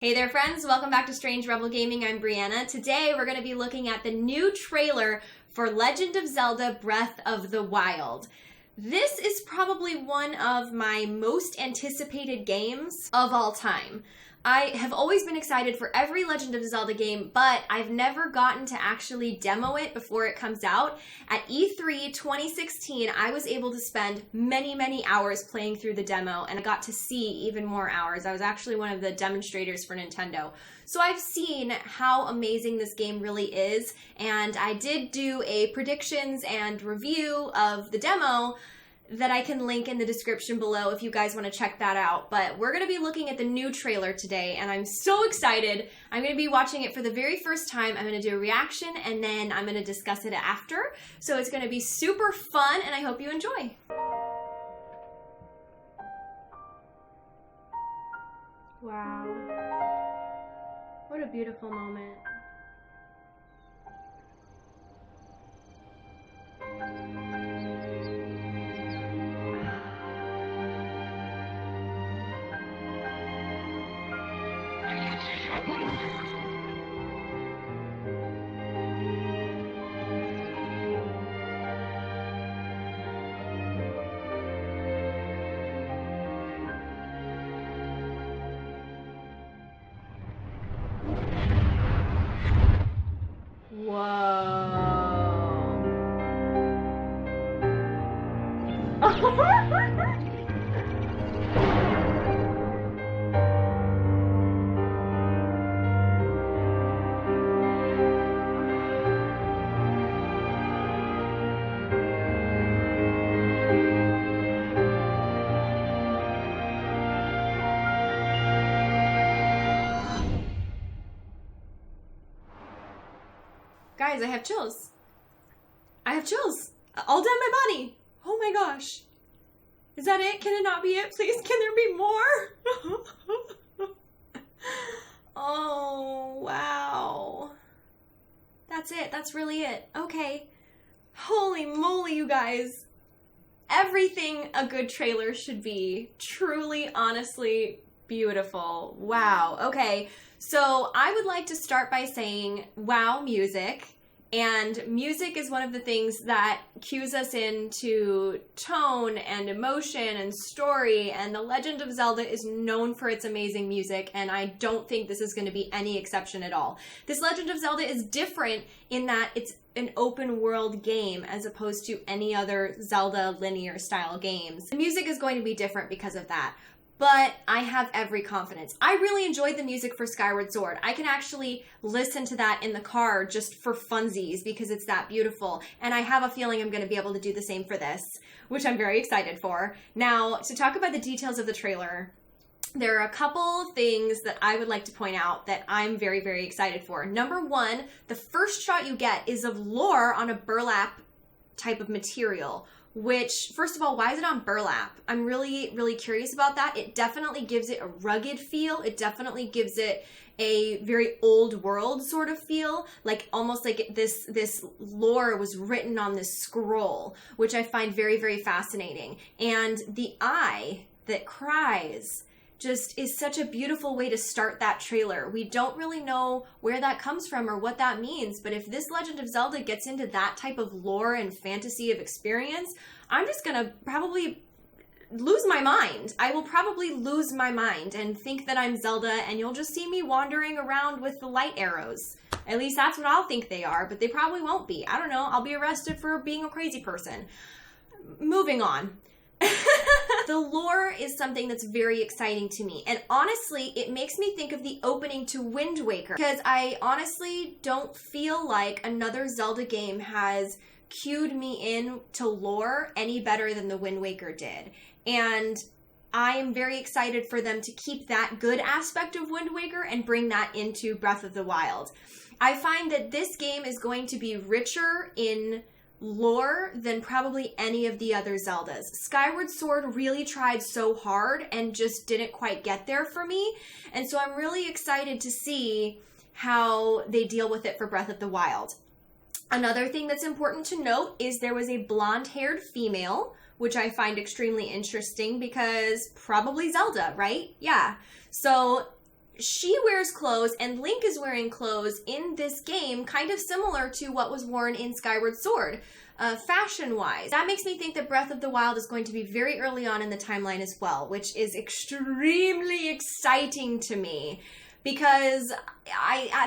Hey there friends, welcome back to Strange Rebel Gaming. I'm Brianna. Today we're going to be looking at the new trailer for Legend of Zelda Breath of the Wild. This is probably one of my most anticipated games of all time. I have always been excited for every Legend of Zelda game, but I've never gotten to actually demo it before it comes out. At E3 2016, I was able to spend many hours playing through the demo, and I got to see even more hours. I was actually one of the demonstrators for Nintendo. So I've seen how amazing this game really is, and I did do a predictions and review of the demo that I can link in the description below if you guys want to check that out. But we're going to be looking at the new trailer today, and I'm so excited. I'm going to be watching it for the very first time. I'm going to do a reaction, and then I'm going to discuss it after. So it's going to be super fun, and I hope you enjoy. Wow. What a beautiful moment. Guys, I have chills. I have chills all down my body. Oh my gosh. Is that it? Can it not be it? Please, can there be more? Oh, wow. That's it. That's really it. Okay. Holy moly, you guys. Everything a good trailer should be. Truly, honestly, beautiful. Wow. Okay. So I would like to start by saying, wow, music. And music is one of the things that cues us into tone and emotion and story, and The Legend of Zelda is known for its amazing music, and I don't think this is going to be any exception at all. This Legend of Zelda is different in that it's an open world game as opposed to any other Zelda linear style games. The music is going to be different because of that. But I have every confidence. I really enjoyed the music for Skyward Sword. I can actually listen to that in the car just for funsies because it's that beautiful. And I have a feeling I'm going to be able to do the same for this, which I'm very excited for. Now, to talk about the details of the trailer, there are a couple things that I would like to point out that I'm very excited for. Number one, the first shot you get is of lore on a burlap type of material. Which, first of all, why is it on burlap? I'm really curious about that. It definitely gives it a rugged feel. It definitely gives it a very old world sort of feel, like almost like this lore was written on this scroll, which I find very fascinating. And the eye that cries just is such a beautiful way to start that trailer. We don't really know where that comes from or what that means, but if this Legend of Zelda gets into that type of lore and fantasy of experience, I'm just gonna probably lose my mind. I will probably lose my mind and think that I'm Zelda, and you'll just see me wandering around with the light arrows. At least that's what I'll think they are, but they probably won't be. I don't know, I'll be arrested for being a crazy person. Moving on. The lore is something that's very exciting to me, and honestly it makes me think of the opening to Wind Waker, because I honestly don't feel like another Zelda game has cued me in to lore any better than the Wind Waker did, and I am very excited for them to keep that good aspect of Wind Waker and bring that into Breath of the Wild. I find that this game is going to be richer in lore than probably any of the other Zeldas. Skyward Sword really tried so hard and just didn't quite get there for me, and so I'm really excited to see how they deal with it for Breath of the Wild. Another thing that's important to note is there was a blonde-haired female, which I find extremely interesting because probably Zelda, right? Yeah. So she wears clothes and Link is wearing clothes in this game kind of similar to what was worn in Skyward Sword, fashion-wise. That makes me think that Breath of the Wild is going to be very early on in the timeline as well, which is extremely exciting to me. Because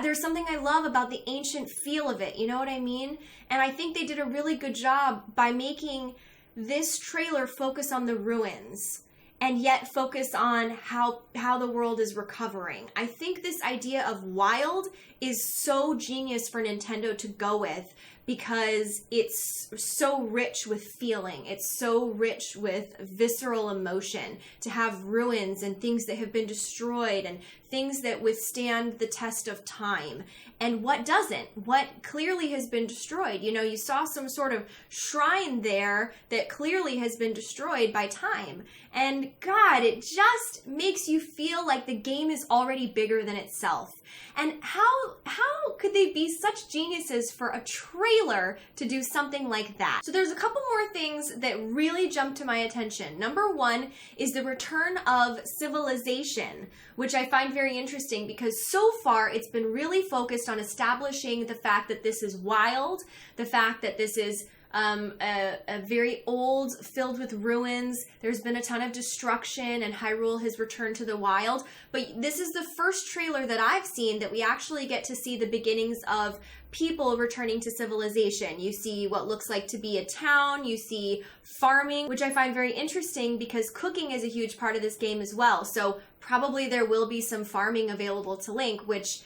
there's something I love about the ancient feel of it, you know what I mean? And I think they did a really good job by making this trailer focus on the ruins and yet focus on how the world is recovering. I think this idea of wild is so genius for Nintendo to go with because it's so rich with feeling. It's so rich with visceral emotion to have ruins and things that have been destroyed and things that withstand the test of time. And what doesn't? What clearly has been destroyed? You know, you saw some sort of shrine there that clearly has been destroyed by time. And God, it just makes you feel like the game is already bigger than itself. And how could they be such geniuses for a trailer to do something like that? So there's a couple more things that really jumped to my attention. Number one is the return of civilization, which I find very interesting because so far it's been really focused on establishing the fact that this is wild, the fact that this is a very old, filled with ruins. There's been a ton of destruction and Hyrule has returned to the wild. But this is the first trailer that I've seen that we actually get to see the beginnings of people returning to civilization. You see what looks like to be a town, you see farming, which I find very interesting because cooking is a huge part of this game as well. So probably there will be some farming available to Link, which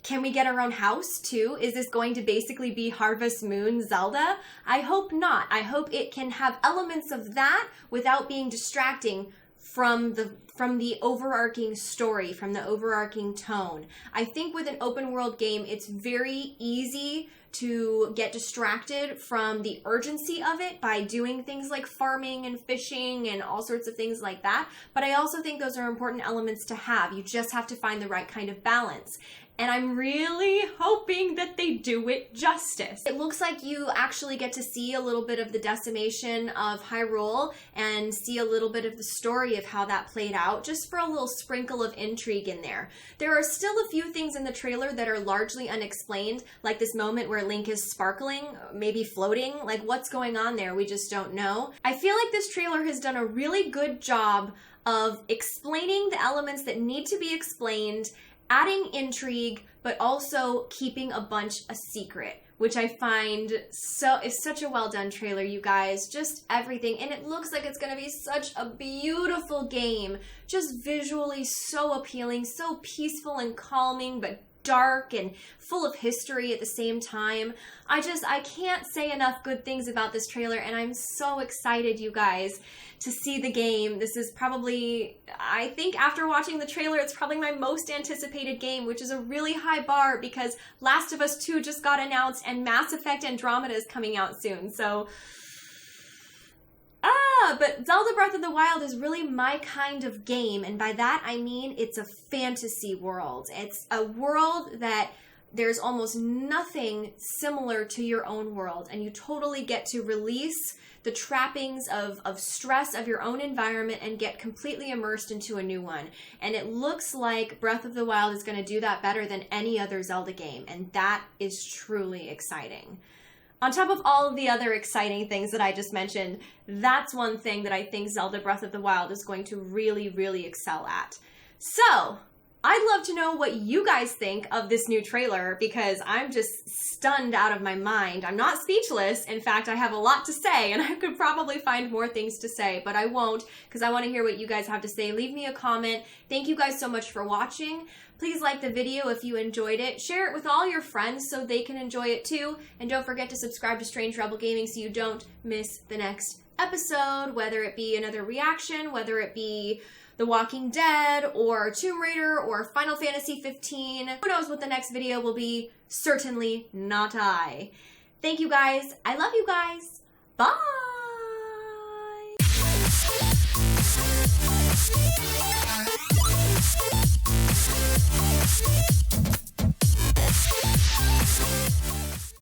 can we get our own house too? Is this going to basically be Harvest Moon Zelda? I hope not. I hope it can have elements of that without being distracting from the overarching story, from the overarching tone. I think with an open world game, it's very easy to get distracted from the urgency of it by doing things like farming and fishing and all sorts of things like that. But I also think those are important elements to have. You just have to find the right kind of balance. And I'm really hoping that they do it justice. It looks like you actually get to see a little bit of the decimation of Hyrule and see a little bit of the story of how that played out, just for a little sprinkle of intrigue in there. There are still a few things in the trailer that are largely unexplained, like this moment where Link is sparkling, maybe floating. Like, what's going on there? We just don't know. I feel like this trailer has done a really good job of explaining the elements that need to be explained, adding intrigue, but also keeping a bunch a secret, which I find is such a well done trailer, you guys. Just everything. And it looks like it's going to be such a beautiful game. Just visually so appealing, so peaceful and calming, but dark and full of history at the same time. I can't say enough good things about this trailer, and I'm so excited, you guys, to see the game. This is probably, I think after watching the trailer, it's probably my most anticipated game, which is a really high bar because Last of Us 2 just got announced and Mass Effect Andromeda is coming out soon. So, but Zelda Breath of the Wild is really my kind of game, and by that I mean it's a fantasy world. It's a world that there's almost nothing similar to your own world, and you totally get to release the trappings of stress of your own environment and get completely immersed into a new one. And it looks like Breath of the Wild is going to do that better than any other Zelda game, and that is truly exciting. On top of all of the other exciting things that I just mentioned, that's one thing that I think Zelda Breath of the Wild is going to really, really excel at. So, I'd love to know what you guys think of this new trailer because I'm just stunned out of my mind. I'm not speechless. In fact, I have a lot to say and I could probably find more things to say, but I won't because I want to hear what you guys have to say. Leave me a comment. Thank you guys so much for watching. Please like the video if you enjoyed it. Share it with all your friends so they can enjoy it too. And don't forget to subscribe to Strange Rebel Gaming so you don't miss the next episode, whether it be another reaction, whether it be The Walking Dead, or Tomb Raider, or Final Fantasy 15. Who knows what the next video will be? Certainly not I. Thank you guys. I love you guys. Bye!